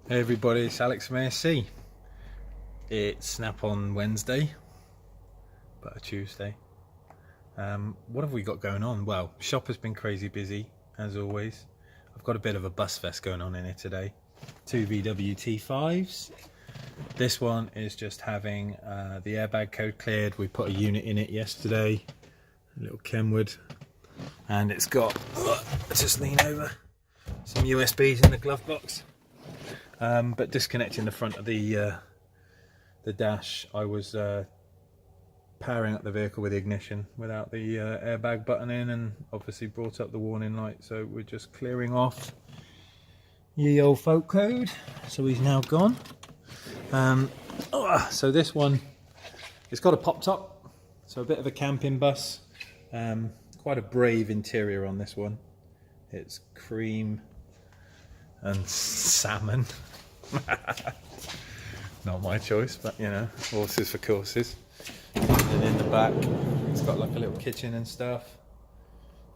Hey everybody, it's Alex from ASC. It's Snap on Wednesday, but a Tuesday. What have we got going on? Well, shop has been crazy busy, as always. I've got a bit of a bus fest going on in here today. Two VW T5s. This one is just having the airbag code cleared. We put a unit in it yesterday, a little Kenwood, and it's got, just lean over, some USBs in the glove box. But disconnecting the front of the dash, I was powering up the vehicle with the ignition without the airbag button in, and obviously brought up the warning light. So we're just clearing off ye old folk code. So he's now gone. So this one, it's got a pop top, so a bit of a camping bus. Quite a brave interior on this one. It's cream and salmon. Not my choice, but you know, horses for courses. And in the back, it's got like a little kitchen and stuff.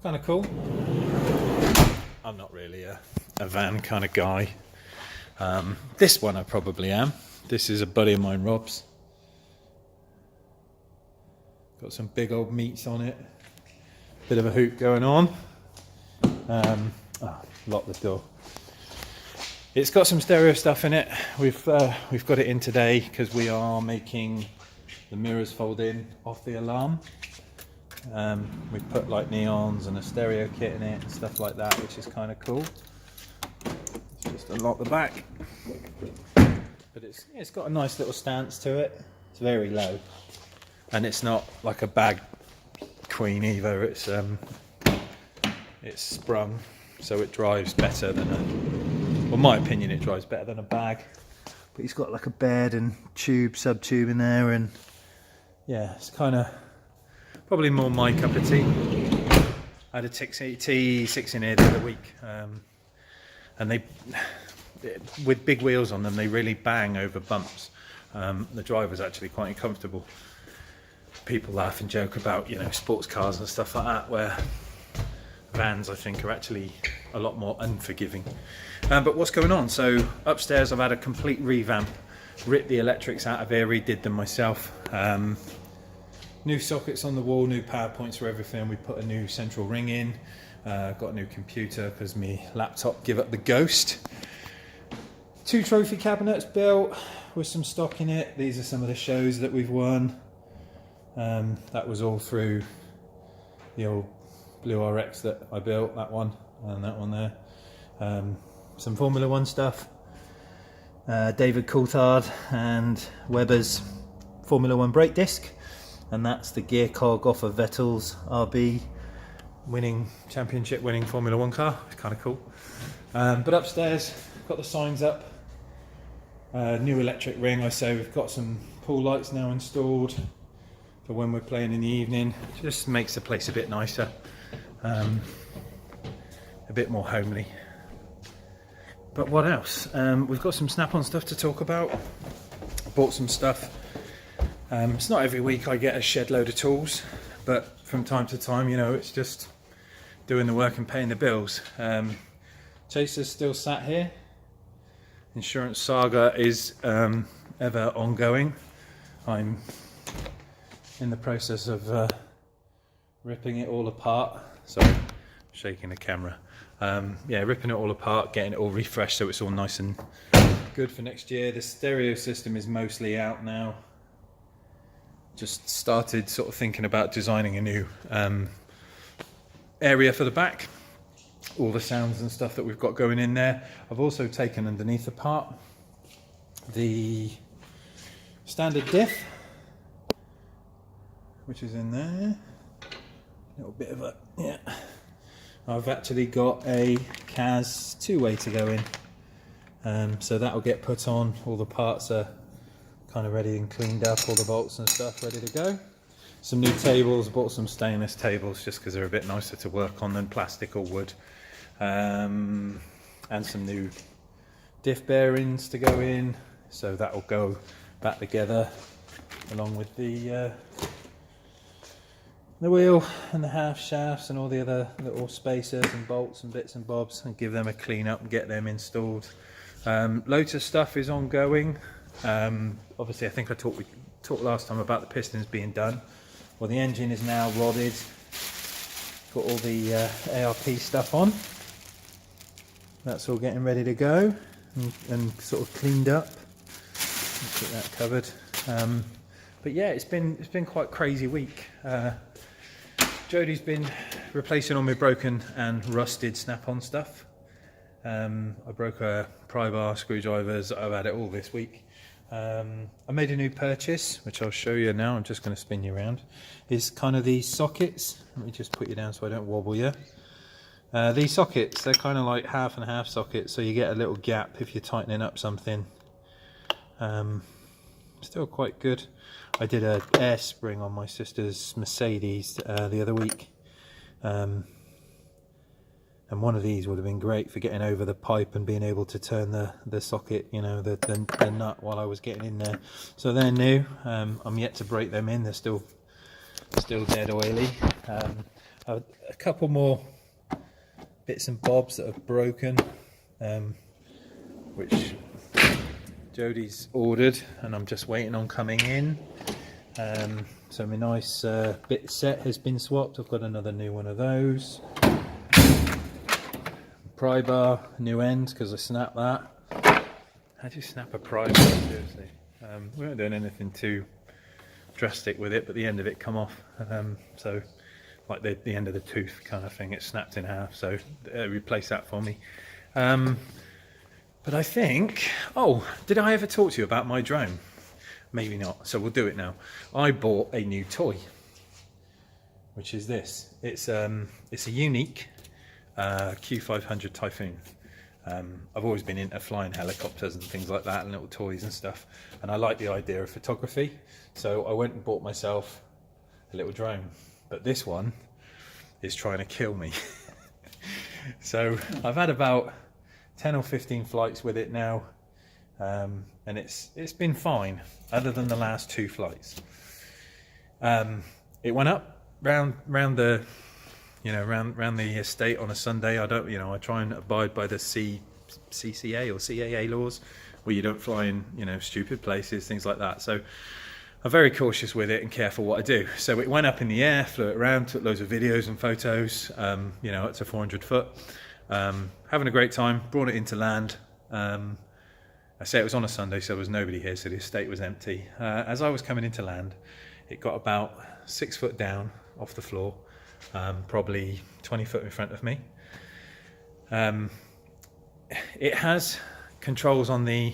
Kind of cool. I'm not really a van kind of guy. This one I probably am. This is a buddy of mine, Rob's. Got some big old meats on it. Bit of a hoop going on. Lock the door. It's got some stereo stuff in it. We've got it in today because we are making the mirrors fold in off the alarm. We've put like neons and a stereo kit in it and stuff like that, which is kind of cool. Let's just unlock the back. But it's got a nice little stance to it. It's very low, and it's not like a bag queen either. It's sprung, so it drives better than well, in my opinion, it drives better than a bag. But he's got like a bed and sub-tube in there, and yeah, it's kind of probably more my cup of tea. I had a T6 in here the other week, and they, with big wheels on them, they really bang over bumps. The driver's actually quite uncomfortable. People laugh and joke about, you know, sports cars and stuff like that, where vans, I think, are actually a lot more unforgiving. But what's going on? So upstairs I've had a complete revamp, ripped the electrics out of here, redid them myself. New sockets on the wall, new power points for everything. We put a new central ring in, got a new computer because my laptop give up the ghost. Two trophy cabinets built with some stock in it. These are some of the shows that we've won. That was all through the old Blue RX that I built, that one and that one there. Some Formula 1 stuff. David Coulthard and Webber's Formula 1 brake disc, and that's the gear cog off of Vettel's RB championship winning Formula 1 car. It's kind of cool. But upstairs, got the signs up. New electric ring. I say we've got some pool lights now installed for when we're playing in the evening. Just makes the place a bit nicer, a bit more homely. But what else? We've got some Snap-on stuff to talk about. I bought some stuff. It's not every week I get a shed load of tools, but from time to time, you know, it's just doing the work and paying the bills. Chaser's still sat here. Insurance saga is ever ongoing. I'm in the process of ripping it all apart. Sorry, shaking the camera. Yeah, ripping it all apart, getting it all refreshed so it's all nice and good for next year. The stereo system is mostly out now. Just started sort of thinking about designing a new area for the back. All the sounds and stuff that we've got going in there. I've also taken underneath apart the standard diff, which is in there. A little bit of a, yeah. I've actually got a CAS two-way to go in, so that'll get put on. All the parts are kind of ready and cleaned up, all the bolts and stuff ready to go. Some new tables, bought some stainless tables just because they're a bit nicer to work on than plastic or wood, and some new diff bearings to go in, so that'll go back together along with the wheel and the half shafts and all the other little spacers and bolts and bits and bobs, and give them a clean up and get them installed. Loads of stuff is ongoing. Obviously I think I talked last time about the pistons being done. Well, the engine is now rodded, got all the ARP stuff on. That's all getting ready to go and sort of cleaned up. Let's get that covered. But yeah, it's been quite a crazy week. Jodie's been replacing all my broken and rusted snap-on stuff. I broke a pry bar, screwdrivers. I've had it all this week. I made a new purchase, which I'll show you now. I'm just going to spin you around. Is kind of these sockets. Let me just put you down so I don't wobble you. These sockets, they're kind of like half and half sockets, so you get a little gap if you're tightening up something. Still quite good. I did an air spring on my sister's Mercedes the other week. And one of these would have been great for getting over the pipe and being able to turn the socket, you know, the nut while I was getting in there. So they're new. I'm yet to break them in. They're still dead oily. A couple more bits and bobs that are broken, which Jodie's ordered, and I'm just waiting on coming in. So my nice bit set has been swapped. I've got another new one of those. Pry bar, new end, because I snapped that. How do you snap a pry bar, seriously? We weren't doing anything too drastic with it, but the end of it come off. So, like the end of the tooth kind of thing, it snapped in half, so replace that for me. But I think, oh, did I ever talk to you about my drone? Maybe not, so we'll do it now. I bought a new toy, which is this. It's a unique Q500 Typhoon. I've always been into flying helicopters and things like that, and little toys and stuff, and I like the idea of photography, so I went and bought myself a little drone. But this one is trying to kill me. So I've had about 10 or 15 flights with it now, and it's been fine other than the last 2 flights. It went up round the round the estate on a Sunday. I try and abide by the CCA or CAA laws, where you don't fly in, stupid places, things like that. So I'm very cautious with it and careful what I do. So it went up in the air, flew it around, took loads of videos and photos, up to 400 foot. Having a great time, brought it into land. I say it was on a Sunday, so there was nobody here, so the estate was empty. As I was coming into land, it got about 6 foot down off the floor. Probably 20 foot in front of me. It has controls on the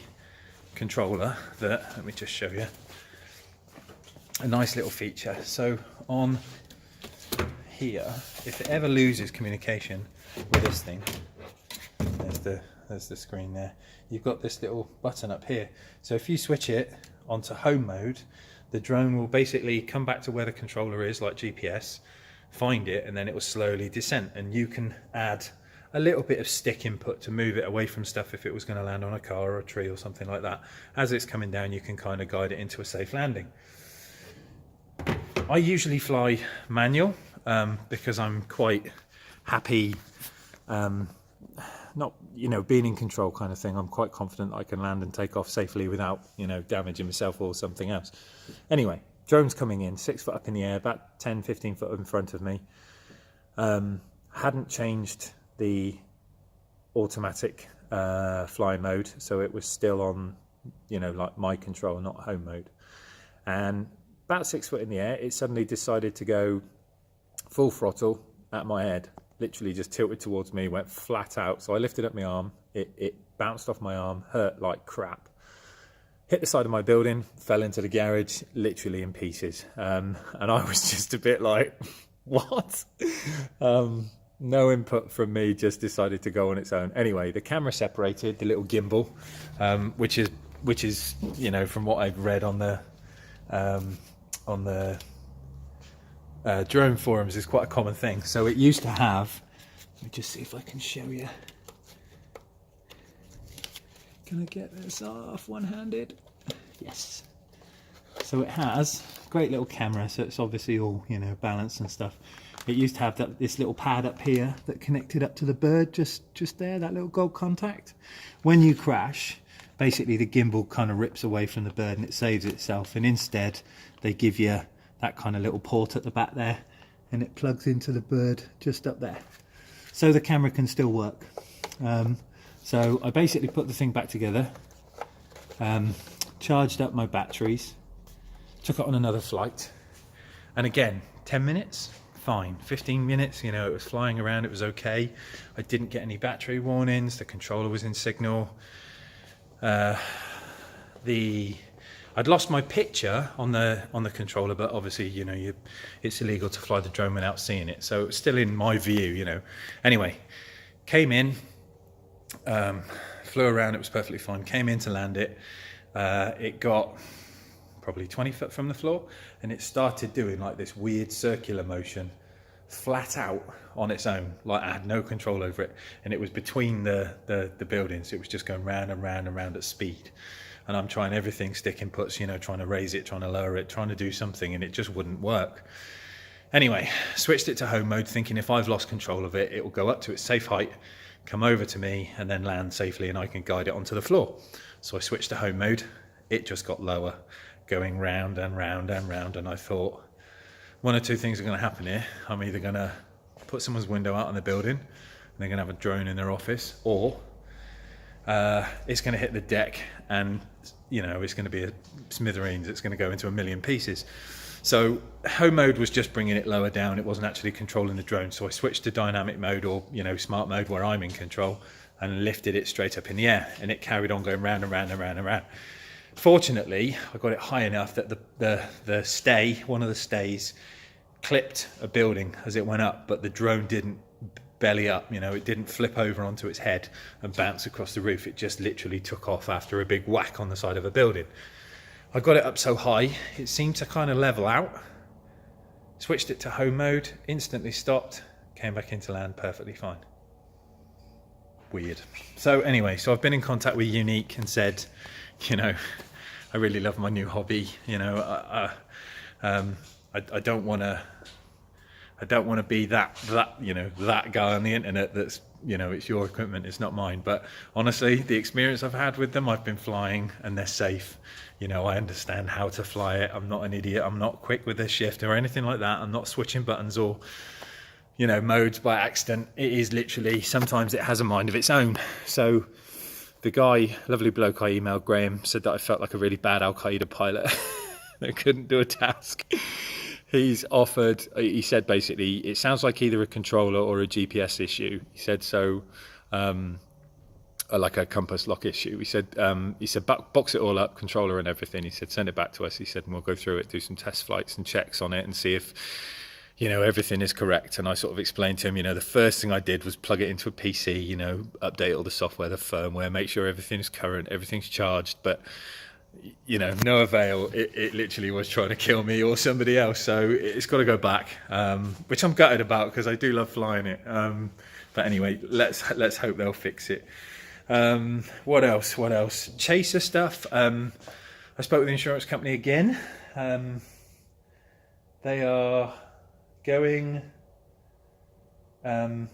controller that, let me just show you, a nice little feature. So on here, if it ever loses communication with this thing, there's the screen there, you've got this little button up here. So if you switch it onto home mode, the drone will basically come back to where the controller is, like GPS, find it, and then it will slowly descend, and you can add a little bit of stick input to move it away from stuff if it was going to land on a car or a tree or something like that. As it's coming down, you can kind of guide it into a safe landing. I usually fly manual because I'm quite happy not being in control kind of thing. I'm quite confident I can land and take off safely without damaging myself or something else. Anyway, drone's coming in 6 foot up in the air, about 10-15 foot in front of me. Hadn't changed the automatic fly mode, so it was still on like my control, not home mode. And about 6 foot in the air, it suddenly decided to go full throttle at my head. Literally just tilted towards me, went flat out. So I lifted up my arm, it bounced off my arm, hurt like crap. Hit the side of my building, fell into the garage, literally in pieces. And I was just a bit like, what? No input from me, just decided to go on its own. Anyway, the camera separated, the little gimbal, which is from what I've read on the drone forums, is quite a common thing. So it used to have, let me just see if I can show you. Can I get this off one-handed? Yes. So it has a great little camera, so it's obviously all balanced and stuff. it used to have this little pad up here that connected up to the bird, just there, that little gold contact. When you crash, basically the gimbal kind of rips away from the bird and it saves itself, and instead they give you that kind of little port at the back there, and it plugs into the bird just up there, so the camera can still work. So I basically put the thing back together, charged up my batteries, took it on another flight, and again, 10 minutes, fine. 15 minutes, you know, it was flying around, it was okay. I didn't get any battery warnings, the controller was in signal. I'd lost my picture on the controller, but obviously, you know, it's illegal to fly the drone without seeing it, so it was still in my view, you know. Anyway, came in, flew around, it was perfectly fine. Came in to land it. It got probably 20 foot from the floor, and it started doing like this weird circular motion flat out on its own, like I had no control over it, and it was between the buildings. It was just going round and round and round at speed, and I'm trying everything, stick inputs, you know, trying to raise it, trying to lower it, trying to do something, and it just wouldn't work. Anyway, switched it to home mode, thinking if I've lost control of it, it will go up to its safe height, come over to me, and then land safely, and I can guide it onto the floor. So I switched to home mode. It just got lower, going round and round and round, and I thought, one or two things are going to happen here. I'm either going to put someone's window out on the building, and they're going to have a drone in their office, or it's going to hit the deck, and you know, it's going to be a smithereens. It's going to go into a million pieces. So home mode was just bringing it lower down. It wasn't actually controlling the drone. So I switched to dynamic mode, or, you know, smart mode, where I'm in control, and lifted it straight up in the air, and it carried on going round and round and round and round. Fortunately, I got it high enough that the stay, one of the stays, clipped a building as it went up, but the drone didn't belly up, you know, it didn't flip over onto its head and bounce across the roof. It just literally took off after a big whack on the side of a building. I got it up so high, it seemed to kind of level out. Switched it to home mode, instantly stopped, came back into land perfectly fine. Weird. So anyway, so I've been in contact with Unique and said, you know, I really love my new hobby. You know, I don't want to be that you know, that guy on the internet that's, you know, it's your equipment, it's not mine. But honestly, the experience I've had with them, I've been flying and they're safe. You know, I understand how to fly it. I'm not an idiot. I'm not quick with the shift or anything like that. I'm not switching buttons or, you know, modes by accident. It is literally, sometimes it has a mind of its own. So the guy, lovely bloke I emailed, Graham, said that I felt like a really bad Al Qaeda pilot that couldn't do a task. He's offered, he said basically, it sounds like either a controller or a GPS issue. He said, so, like a compass lock issue. He said, box it all up, controller and everything. He said, send it back to us. He said, and we'll go through it, do some test flights and checks on it and see if, you know, everything is correct. And I sort of explained to him, you know, the first thing I did was plug it into a PC, you know, update all the software, the firmware, make sure everything's current, everything's charged. But, you know, no avail. It literally was trying to kill me or somebody else. So it's got to go back, which I'm gutted about because I do love flying it. But anyway, let's hope they'll fix it. What else? Chaser stuff. I spoke with the insurance company again. They are going. You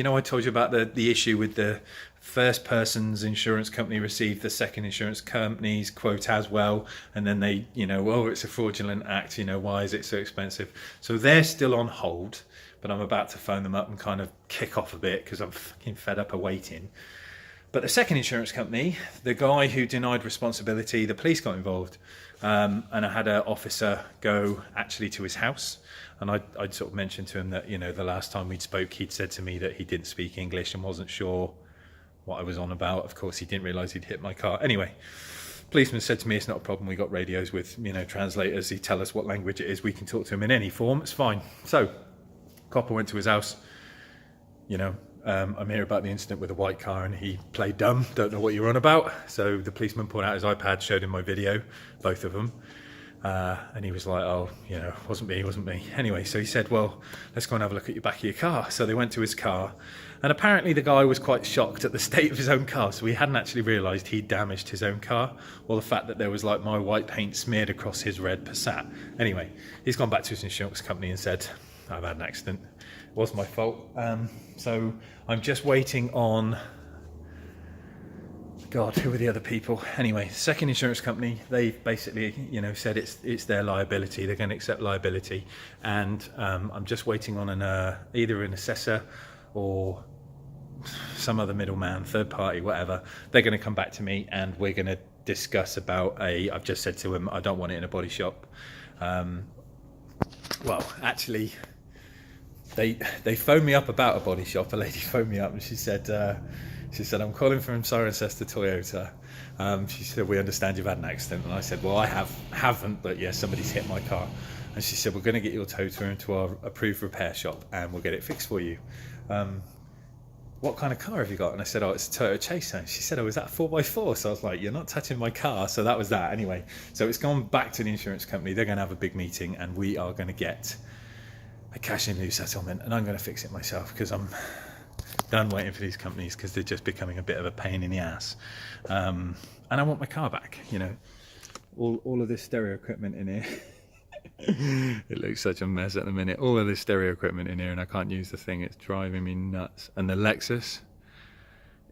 know, I told you about the issue with the first person's insurance company received the second insurance company's quote as well, and then they, you know, oh, it's a fraudulent act, you know, why is it so expensive? So they're still on hold, but I'm about to phone them up and kind of kick off a bit because I'm fucking fed up of waiting. But the second insurance company, the guy who denied responsibility, the police got involved, and I had an officer go actually to his house. And I'd sort of mentioned to him that, you know, the last time we'd spoke, he'd said to me that he didn't speak English and wasn't sure what I was on about. Of course, he didn't realise he'd hit my car. Anyway, policeman said to me, it's not a problem. We got radios with, you know, translators. He tell us what language it is. We can talk to him in any form. It's fine. So, copper went to his house. You know, I'm here about the incident with a white car, and he played dumb. Don't know what you're on about. So the policeman pulled out his iPad, showed him my video, both of them. And he was like, oh, you know, wasn't me. Anyway, so he said, well, let's go and have a look at your back of your car. So they went to his car, and apparently the guy was quite shocked at the state of his own car. So he hadn't actually realised he'd damaged his own car, or the fact that there was like my white paint smeared across his red Passat. Anyway, he's gone back to his insurance company and said, I've had an accident. It was my fault. So I'm just waiting on... God, who were the other people? Anyway, second insurance company, they basically, you know, said it's their liability. They're going to accept liability, and I'm just waiting on either an assessor or some other middleman, third party, whatever. They're going to come back to me, and we're going to discuss about I've just said to him, I don't want it in a body shop. Well, actually, they phoned me up about a body shop. A lady phoned me up, and she said, I'm calling from Cirencester Toyota. She said, we understand you've had an accident. And I said, well, I haven't, but yeah, somebody's hit my car. And she said, we're going to get your tow into our approved repair shop, and we'll get it fixed for you. What kind of car have you got? And I said, oh, it's a Toyota Chaser. And she said, oh, is that a 4x4? So I was like, you're not touching my car. So that was that. Anyway, so it's gone back to the insurance company. They're going to have a big meeting, and we are going to get a cash in lieu settlement, and I'm going to fix it myself, because I'm done waiting for these companies, because they're just becoming a bit of a pain in the ass. And I want my car back, you know. All of this stereo equipment in here. It looks such a mess at the minute. All of this stereo equipment in here, and I can't use the thing. It's driving me nuts. And the Lexus,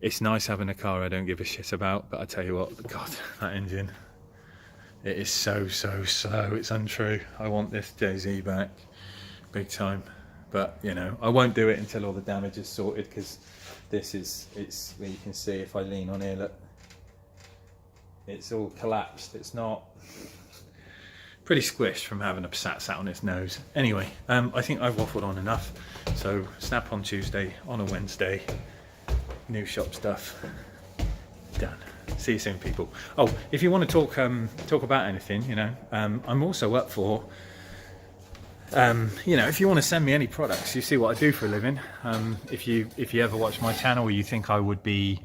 it's nice having a car I don't give a shit about, but I tell you what, God, that engine, it is so slow. It's untrue. I want this JZ back big time. But, you know, I won't do it until all the damage is sorted, because it's you can see if I lean on here, look, it's all collapsed. It's not... pretty squished from having a Passat sat on its nose. Anyway, I think I've waffled on enough. So snap on Tuesday, on a Wednesday, new shop stuff, done. See you soon, people. Oh, if you want to talk about anything, you know, I'm also up for... you know, if you want to send me any products, you see what I do for a living. If you ever watch my channel, or you think I would be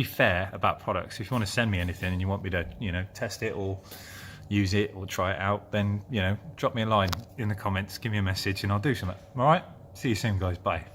fair about products, if you want to send me anything and you want me to, you know, test it or use it or try it out, then, you know, drop me a line in the comments, give me a message, and I'll do something. All right, see you soon, guys. Bye.